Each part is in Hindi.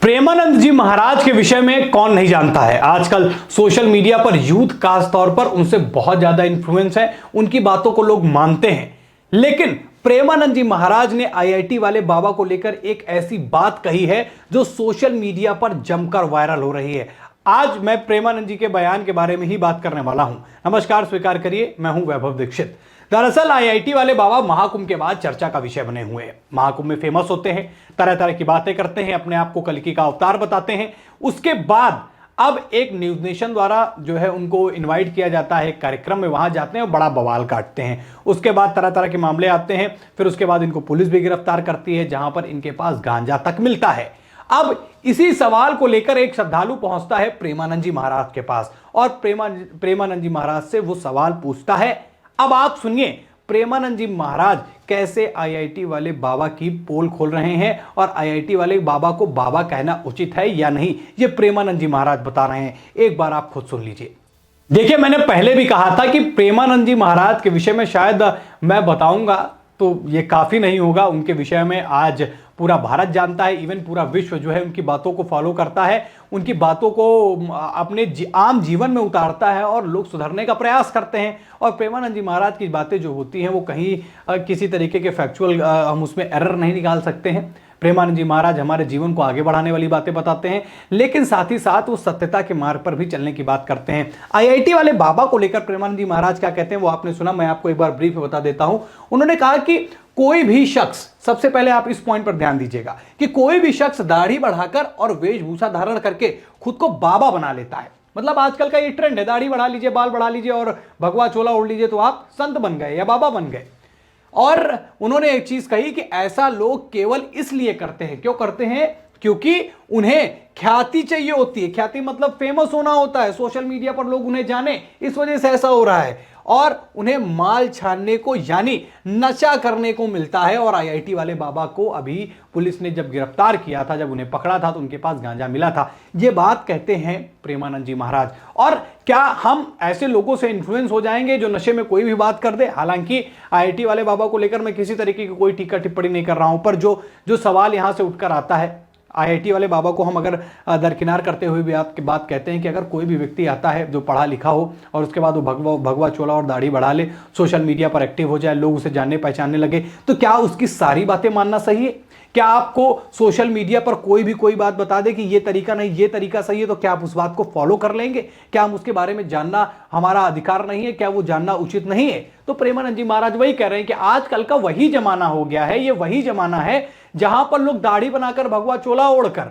प्रेमानंद जी महाराज के विषय में कौन नहीं जानता है। आजकल सोशल मीडिया पर यूथ खास तौर पर उनसे बहुत ज्यादा इन्फ्लुएंस है, उनकी बातों को लोग मानते हैं। लेकिन प्रेमानंद जी महाराज ने आईआईटी वाले बाबा को लेकर एक ऐसी बात कही है जो सोशल मीडिया पर जमकर वायरल हो रही है। आज मैं प्रेमानंद जी के बयान के बारे में ही बात करने वाला हूं। नमस्कार, स्वीकार करिए, मैं हूं वैभव दीक्षित। दरअसल आईआईटी वाले बाबा महाकुंभ के बाद चर्चा का विषय बने हुए हैं। महाकुंभ में फेमस होते हैं, तरह तरह की बातें करते हैं, अपने आप को कल्कि का अवतार बताते हैं। उसके बाद अब एक न्यूज नेशन द्वारा जो है उनको इनवाइट किया जाता है, कार्यक्रम में वहां जाते हैं और बड़ा बवाल काटते हैं। उसके बाद तरह तरह के मामले आते हैं, फिर उसके बाद इनको पुलिस भी गिरफ्तार करती है, जहां पर इनके पास गांजा तक मिलता है। अब इसी सवाल को लेकर एक श्रद्धालु पहुंचता है प्रेमानंद जी महाराज के पास और प्रेमानंद जी महाराज से वो सवाल पूछता है। अब आप सुनिए प्रेमानंद जी महाराज कैसे आईआईटी वाले बाबा की पोल खोल रहे हैं और आईआईटी वाले बाबा को बाबा कहना उचित है या नहीं, ये प्रेमानंद जी महाराज बता रहे हैं। एक बार आप खुद सुन लीजिए। देखिए, मैंने पहले भी कहा था कि प्रेमानंद जी महाराज के विषय में शायद मैं बताऊंगा तो ये काफी नहीं होगा। उनके विषय में आज पूरा भारत जानता है, इवन पूरा विश्व जो है उनकी बातों को फॉलो करता है, उनकी बातों को अपने आम जीवन में उतारता है और लोग सुधरने का प्रयास करते हैं। और प्रेमानंद जी महाराज की बातें जो होती हैं वो कहीं किसी तरीके के फैक्चुअल हम उसमें एरर नहीं निकाल सकते हैं। प्रेमानंद जी महाराज हमारे जीवन को आगे बढ़ाने वाली बातें बताते हैं, लेकिन साथ ही साथ वो सत्यता के मार्ग पर भी चलने की बात करते हैं। आईआईटी वाले बाबा को लेकर प्रेमानंद जी महाराज क्या कहते हैं वो आपने सुना, मैं आपको एक बार ब्रीफ बता देता हूं। उन्होंने कहा कि कोई भी शख्स, सबसे पहले आप इस पॉइंट पर ध्यान दीजिएगा कि कोई भी शख्स दाढ़ी बढ़ाकर और वेशभूषा धारण करके खुद को बाबा बना लेता है। मतलब आजकल का ये ट्रेंड है, दाढ़ी बढ़ा लीजिए, बाल बढ़ा लीजिए और भगवा चोला ओढ़ लीजिए तो आप संत बन गए या बाबा बन गए। और उन्होंने एक चीज कही कि ऐसा लोग केवल इसलिए करते हैं। क्यों करते हैं? क्योंकि उन्हें ख्याति चाहिए होती है। ख्याति मतलब फेमस होना होता है, सोशल मीडिया पर लोग उन्हें जाने, इस वजह से ऐसा हो रहा है। और उन्हें माल छानने को यानी नशा करने को मिलता है। और आईआईटी वाले बाबा को अभी पुलिस ने जब गिरफ्तार किया था, जब उन्हें पकड़ा था तो उनके पास गांजा मिला था। ये बात कहते हैं प्रेमानंद जी महाराज। और क्या हम ऐसे लोगों से इन्फ्लुएंस हो जाएंगे जो नशे में कोई भी बात कर दे? हालांकि आईआईटी वाले बाबा को लेकर मैं किसी तरीके की कोई टीका टिप्पणी नहीं कर रहा हूं, पर जो सवाल यहां से उठकर आता है, आईआईटी वाले बाबा को हम अगर दरकिनार करते हुए भी आपकी बात कहते हैं कि अगर कोई भी व्यक्ति आता है जो पढ़ा लिखा हो और उसके बाद वो भगवा चोला और दाढ़ी बढ़ा ले, सोशल मीडिया पर एक्टिव हो जाए, लोग उसे जानने पहचानने लगे, तो क्या उसकी सारी बातें मानना सही है? क्या आपको सोशल मीडिया पर कोई बात बता दे कि ये तरीका नहीं, ये तरीका सही है, तो क्या आप उस बात को फॉलो कर लेंगे? क्या हम उसके बारे में जानना हमारा अधिकार नहीं है? क्या वो जानना उचित नहीं है? तो प्रेमानंद जी महाराज वही कह रहे हैं कि आजकल का वही जमाना हो गया है। ये वही जमाना है जहां पर लोग दाढ़ी बनाकर भगवा चोला ओढ़कर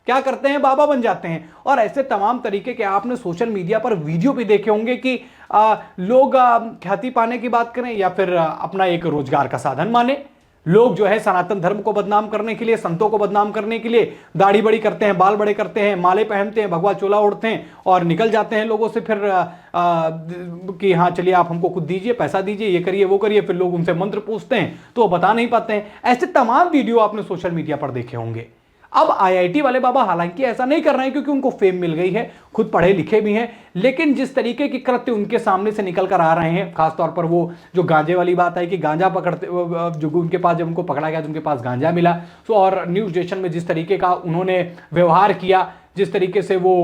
क्या करते हैं, बाबा बन जाते हैं। और ऐसे तमाम तरीके के आपने सोशल मीडिया पर वीडियो भी देखे होंगे कि लोग ख्याति पाने की बात करें या फिर अपना एक रोजगार का साधन माने। लोग जो है सनातन धर्म को बदनाम करने के लिए, संतों को बदनाम करने के लिए दाढ़ी बड़ी करते हैं, बाल बड़े करते हैं, माले पहनते हैं, भगवा चोला ओढ़ते हैं और निकल जाते हैं लोगों से फिर कि हाँ चलिए आप हमको खुद दीजिए, पैसा दीजिए, ये करिए वो करिए। फिर लोग उनसे मंत्र पूछते हैं तो वो बता नहीं पाते हैं। ऐसे तमाम वीडियो आपने सोशल मीडिया पर देखे होंगे। अब आईआईटी वाले बाबा हालांकि ऐसा नहीं कर रहे हैं क्योंकि उनको फेम मिल गई है, खुद पढ़े लिखे भी हैं, लेकिन जिस तरीके के कृत्य उनके सामने से निकल कर आ रहे हैं, खासतौर पर वो जो गांजे वाली बात है कि गांजा पकड़ते, जो उनके पास जब उनको पकड़ा गया तो उनके पास गांजा मिला, तो और न्यूज स्टेशन में जिस तरीके का उन्होंने व्यवहार किया, जिस तरीके से वो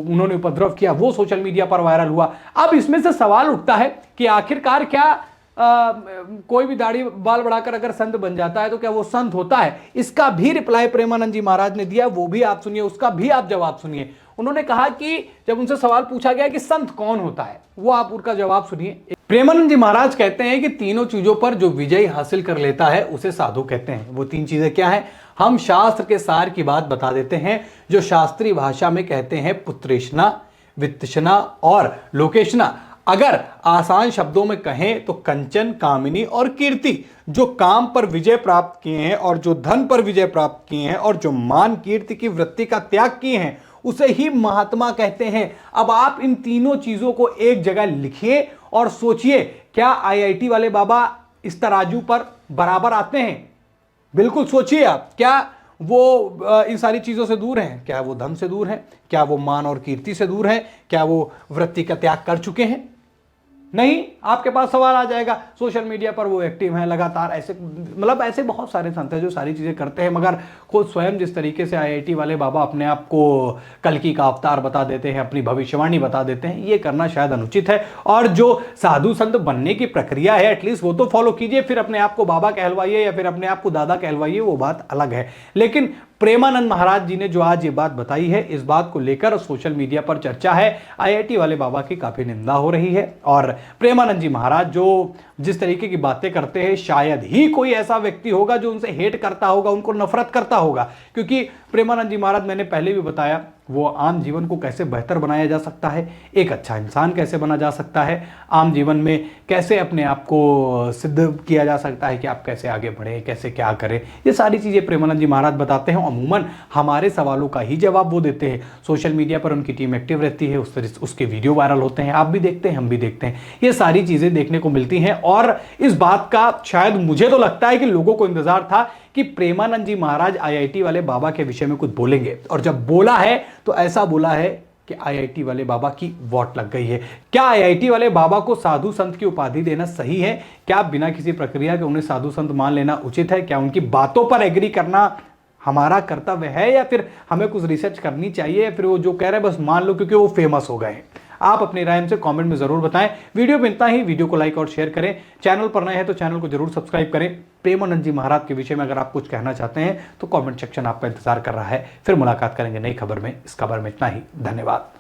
उन्होंने उपद्रव किया, वो सोशल मीडिया पर वायरल हुआ। अब इसमें से सवाल उठता है कि आखिरकार क्या कोई भी दाढ़ी बाल बढ़ाकर अगर संत बन जाता है तो क्या वो संत होता है? इसका भी रिप्लाई प्रेमानंद जी महाराज ने दिया, वो भी आप सुनिए, उसका भी आप जवाब सुनिए। उन्होंने कहा कि जब उनसे सवाल पूछा गया कि संत कौन होता है, वो आप उनका जवाब सुनिए। प्रेमानंद जी महाराज कहते हैं कि तीनों चीजों पर जो विजय हासिल कर लेता है उसे साधु कहते हैं। वो तीन चीजें क्या है? हम शास्त्र के सार की बात बता देते हैं, जो शास्त्रीय भाषा में कहते हैं पुत्रेशना, वित्तशना और लोकेशना। अगर आसान शब्दों में कहें तो कंचन, कामिनी और कीर्ति। जो काम पर विजय प्राप्त किए हैं और जो धन पर विजय प्राप्त किए हैं और जो मान कीर्ति की वृत्ति का त्याग किए हैं उसे ही महात्मा कहते हैं। अब आप इन तीनों चीजों को एक जगह लिखिए और सोचिए, क्या आईआईटी वाले बाबा इस तराजू पर बराबर आते हैं? बिल्कुल सोचिए आप, क्या वो इन सारी चीजों से दूर हैं? क्या वो धन से दूर हैं? क्या वो मान और कीर्ति से दूर हैं? क्या वो वृत्ति का त्याग कर चुके हैं? नहीं, आपके पास सवाल आ जाएगा। सोशल मीडिया पर वो एक्टिव हैं लगातार, ऐसे मतलब ऐसे बहुत सारे संत हैं जो सारी चीज़ें करते हैं, मगर खुद स्वयं जिस तरीके से आईआईटी वाले बाबा अपने आप को कल्कि का अवतार बता देते हैं, अपनी भविष्यवाणी बता देते हैं, ये करना शायद अनुचित है। और जो साधु संत बनने की प्रक्रिया है एटलीस्ट वो तो फॉलो कीजिए, फिर अपने आप को बाबा कहलवाइए या फिर अपने आप को दादा कहलवाइए, वो बात अलग है। लेकिन प्रेमानंद महाराज जी ने जो आज ये बात बताई है, इस बात को लेकर सोशल मीडिया पर चर्चा है, आईआईटी वाले बाबा की काफी निंदा हो रही है। और प्रेमानंद जी महाराज जो जिस तरीके की बातें करते हैं, शायद ही कोई ऐसा व्यक्ति होगा जो उनसे हेट करता होगा, उनको नफरत करता होगा। क्योंकि प्रेमानंद जी महाराज, मैंने पहले भी बताया, वो आम जीवन को कैसे बेहतर बनाया जा सकता है, एक अच्छा इंसान कैसे बना जा सकता है, आम जीवन में कैसे अपने आप को सिद्ध किया जा सकता है कि आप कैसे आगे बढ़े, कैसे क्या करें, ये सारी चीज़ें प्रेमानंद जी महाराज बताते हैं। अमूमन हमारे सवालों का ही जवाब वो देते हैं। सोशल मीडिया पर उनकी टीम एक्टिव रहती है, उसके वीडियो वायरल होते हैं, आप भी देखते हैं, हम भी देखते हैं, ये सारी चीज़ें देखने को मिलती हैं। और इस बात का शायद मुझे तो लगता है कि लोगों को इंतजार था कि प्रेमानंद जी महाराज आईआईटी वाले बाबा के विषय में कुछ बोलेंगे, और जब बोला है तो ऐसा बोला है कि आईआईटी वाले बाबा की वोट लग गई है। क्या आईआईटी वाले बाबा को साधु संत की उपाधि देना सही है? क्या बिना किसी प्रक्रिया के उन्हें साधु संत मान लेना उचित है? क्या उनकी बातों पर एग्री करना हमारा कर्तव्य है, या फिर हमें कुछ रिसर्च करनी चाहिए, या फिर वो जो कह रहे हैं बस मान लो क्योंकि वो फेमस हो गए हैं? आप अपनी राय हमसे कमेंट में जरूर बताएं। वीडियो में इतना ही, वीडियो को लाइक और शेयर करें। चैनल पर नए हैं तो चैनल को जरूर सब्सक्राइब करें। प्रेमानंद जी महाराज के विषय में अगर आप कुछ कहना चाहते हैं तो कमेंट सेक्शन आपका इंतजार कर रहा है। फिर मुलाकात करेंगे नई खबर में। इस खबर में इतना ही, धन्यवाद।